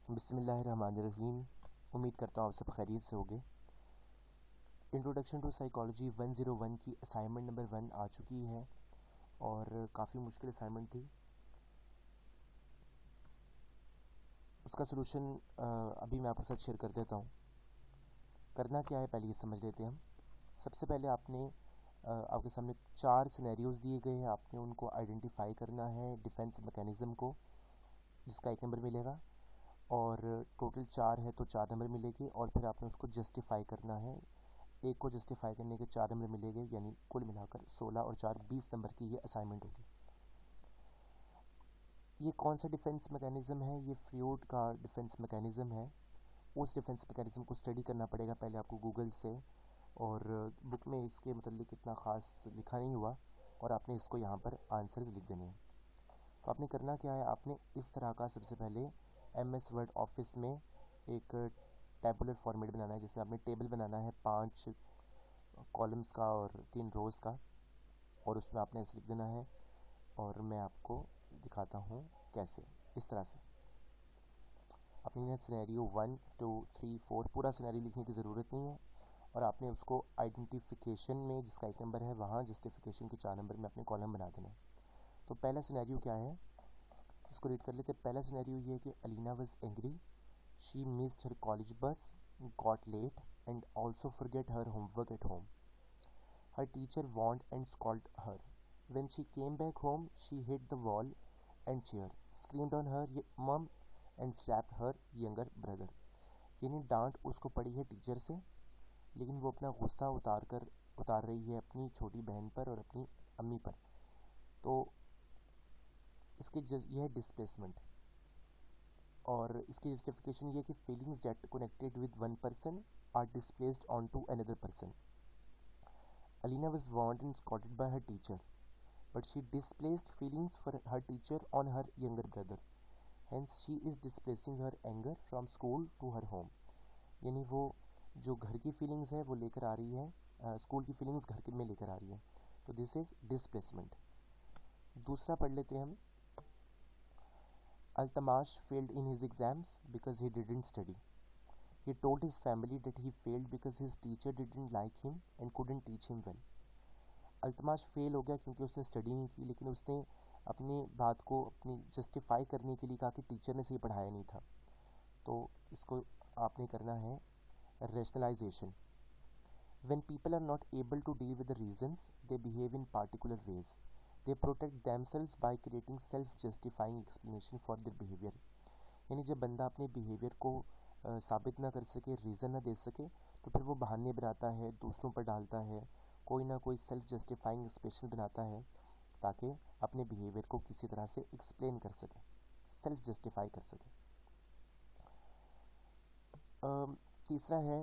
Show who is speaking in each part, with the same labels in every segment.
Speaker 1: बिस्मिल्लाहिर्रहमानिर्रहीम। उम्मीद करता हूँ आप सब खैरियत से होंगे। इंट्रोडक्शन टू साइकोलॉजी 101 की असाइनमेंट नंबर 1 आ चुकी है और काफ़ी मुश्किल असाइनमेंट थी। उसका सलूशन अभी मैं आपके साथ शेयर कर देता हूँ। करना क्या है पहले ये समझ लेते हैं हम। सबसे पहले आपने आपके सामने 4 सिनेरियोज़ दिए गए हैं, आपने उनको आइडेंटिफाई करना है डिफेंस मैकेनिज़्म को, जिसका 1 नंबर मिलेगा, और टोटल 4 है तो 4 नंबर मिलेगी, और फिर आपने उसको जस्टिफाई करना है। एक को जस्टिफाई करने के 4 नंबर मिलेंगे, यानी कुल मिलाकर 16 और 4 20 नंबर की ये असाइनमेंट होगी। ये कौन सा डिफेंस मैकेनिज़्म है? ये फ्रूड का डिफेंस मैकेनिज़्म है। उस डिफेंस मैकेनिज़्म को स्टडी करना पड़ेगा पहले आपको गूगल से, और बुक में इसके मतलब इतना ख़ास लिखा नहीं हुआ, और आपने इसको यहाँ पर आंसर्स लिख देने हैं। तो आपने करना क्या है, आपने इस तरह का सबसे पहले MS वर्ड ऑफिस में एक टेबुलर फॉर्मेट बनाना है, जिसमें आपने टेबल बनाना है 5 कॉलम्स का और 3 रोज़ का, और उसमें आपने ऐसे लिख देना है। और मैं आपको दिखाता हूँ कैसे। इस तरह से आपने यहाँ सिनेरियो 1 2 3 4 पूरा सिनेरियो लिखने की ज़रूरत नहीं है, और आपने उसको आइडेंटिफिकेशन में, जिसका 1 नंबर है, वहाँ जस्टिफिकेशन के 4 नंबर में अपने कॉलम बना देना है। तो पहला सिनेरियो क्या है, इसको रीड कर लेते हैं। पहला सिनेरियो ये है कि Alina was angry, she missed her college bus, got late and also forget her homework at home. Her teacher warned and scolded her. When she came back home, she hit the wall and chair, screamed on her mum and slapped her younger brother. यानी डांट उसको पड़ी है teacher से, लेकिन वो अपना गुस्सा उतार रही है अपनी छोटी बहन पर और अपनी अम्मी पर। तो यह है डिस्प्लेसमेंट, और इसकी जस्टिफिकेशन ये है कि feelings that connected with one person are displaced on to another person. Alina was warned and scolded by her teacher, but she displaced feelings for her teacher on her younger brother. Hence, she is displacing her anger from school to her home. यानी वो जो घर की feelings है वो लेकर आ रही है, स्कूल की फीलिंग्स घर में लेकर आ रही है। तो दिस इज डिस्प्लेसमेंट। दूसरा पढ़ लेते हैं हम। Altamash failed in his exams because he didn't study. He told his family that he failed because his teacher didn't like him and couldn't teach him well. Altamash fail हो गया क्योंकि उसने स्टडी नहीं की, लेकिन उसने अपनी बात को अपनी जस्टिफाई करने के लिए कहा कि टीचर ने सही पढ़ाया नहीं था। तो इसको आपने करना है rationalisation. When people are not able to deal with the reasons, they behave in particular ways. They protect themselves by creating self-justifying explanation for their behavior. यानी जब बंदा अपने बिहेवियर को साबित ना कर सके, रीज़न ना दे सके, तो फिर वो बहाने बनाता है, दूसरों पर डालता है, कोई ना कोई सेल्फ जस्टिफाइंग एक्सप्रेशन बनाता है ताकि अपने बिहेवियर को किसी तरह से एक्सप्लेन कर सके, सेल्फ जस्टिफाई कर सके. तीसरा है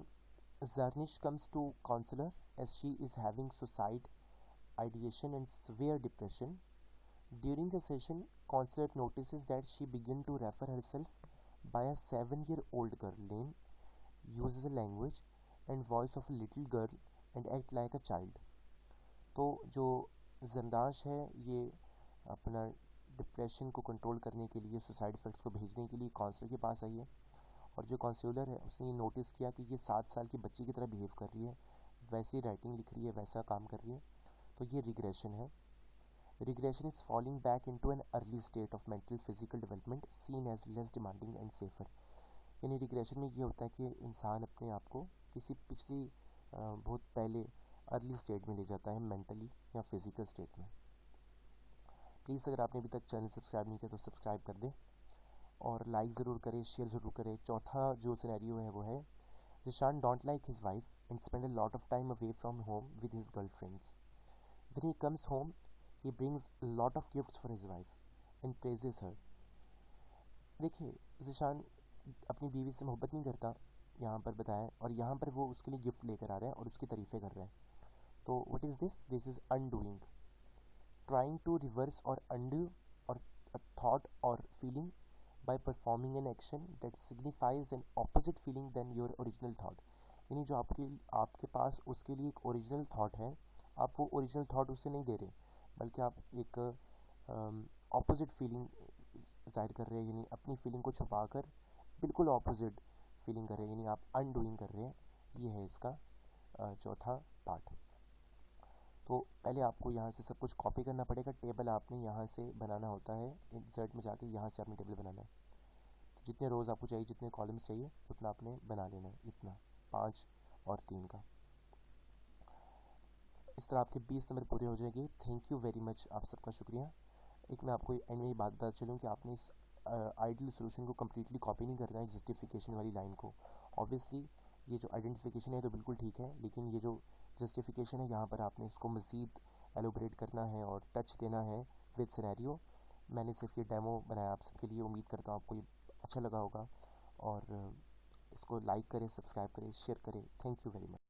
Speaker 1: Zarnish comes to counsellor as she is having suicide ideation and severe depression. During the session, counselor notices that she begins to refer herself by a 7-year-old girl name, uses a language and voice of a little girl and act like a child. तो जो जरदाश है ये अपना depression को control करने के लिए, suicide effects को भेजने के लिए काउंसलर के पास आई है, और जो काउंसलर है उसने ये नोटिस किया कि ये 7 साल की बच्ची की तरह बिहेव कर रही है, वैसी राइटिंग लिख रही है, वैसा काम कर रही है. तो ये रिग्रेशन है. Regression is falling back into an early state of mental physical development seen as less demanding and safer. यानी रिग्रेशन में ये होता है कि इंसान अपने आप को किसी पिछली बहुत पहले अर्ली स्टेट में ले जाता है, मेंटली या फिजिकल स्टेट में. प्लीज़ अगर आपने अभी तक चैनल सब्सक्राइब नहीं किया तो सब्सक्राइब कर दें, और लाइक ज़रूर करें, शेयर ज़रूर करें. चौथा जो सिनेरियो है वो है Zeeshan don't like his wife and spend a lot of time away from home with his girlfriends. When he comes home he brings a lot of gifts for his wife and praises her. देखिए, ज़िशान अपनी बीवी से मोहब्बत नहीं करता, यहाँ पर बताया, और यहाँ पर वो उसके लिए गिफ्ट लेकर आ रहा है और उसकी तारीफ़ें कर रहा है. तो what is this? This is undoing. Trying to reverse और अनडू और a thought or feeling by performing an action that signifies an opposite feeling than your original thought. यानी जो आपके पास उसके लिए एक ओरिजिनल थाट है, आप वो ओरिजिनल थाट उसे नहीं दे रहे, बल्कि आप एक ऑपोजिट फीलिंग जाहिर कर रहे हैं, यानी अपनी फीलिंग को छुपाकर बिल्कुल ऑपोजिट फीलिंग कर रहे हैं, यानी आप अनडूइंग कर रहे हैं। ये है इसका चौथा पार्ट। तो पहले आपको यहाँ से सब कुछ कॉपी करना पड़ेगा। टेबल आपने यहाँ से बनाना होता है, इंसर्ट में जाके यहाँ से आपने टेबल बनाना है। तो जितने रोज़ आपको चाहिए, जितने कॉलम्स चाहिए, उतना आपने बना लेना है, इतना 5 और 3 का। इस तरह आपके 20 नंबर पूरे हो जाएंगे। थैंक यू वेरी मच, आप सबका शुक्रिया। एक मैं आपको एंड में ये बात बता चलूँ कि आपने इस आइडियल सोल्यूशन को कम्प्लीटली कॉपी नहीं करना है, जस्टिफिकेशन वाली लाइन को। ऑब्वियसली ये जो आइडेंटिफिकेशन है तो बिल्कुल ठीक है, लेकिन ये जो जस्टिफिकेशन है यहाँ पर आपने इसको मज़ीद एलोबरेट करना है और टच देना है विद सिनेरियो। मैंने सिर्फ ये डेमो बनाया आप सबके लिए, उम्मीद करता हूँ आपको ये अच्छा लगा होगा। और इसको लाइक करें, सब्सक्राइब करें, शेयर करें। Thank you very much.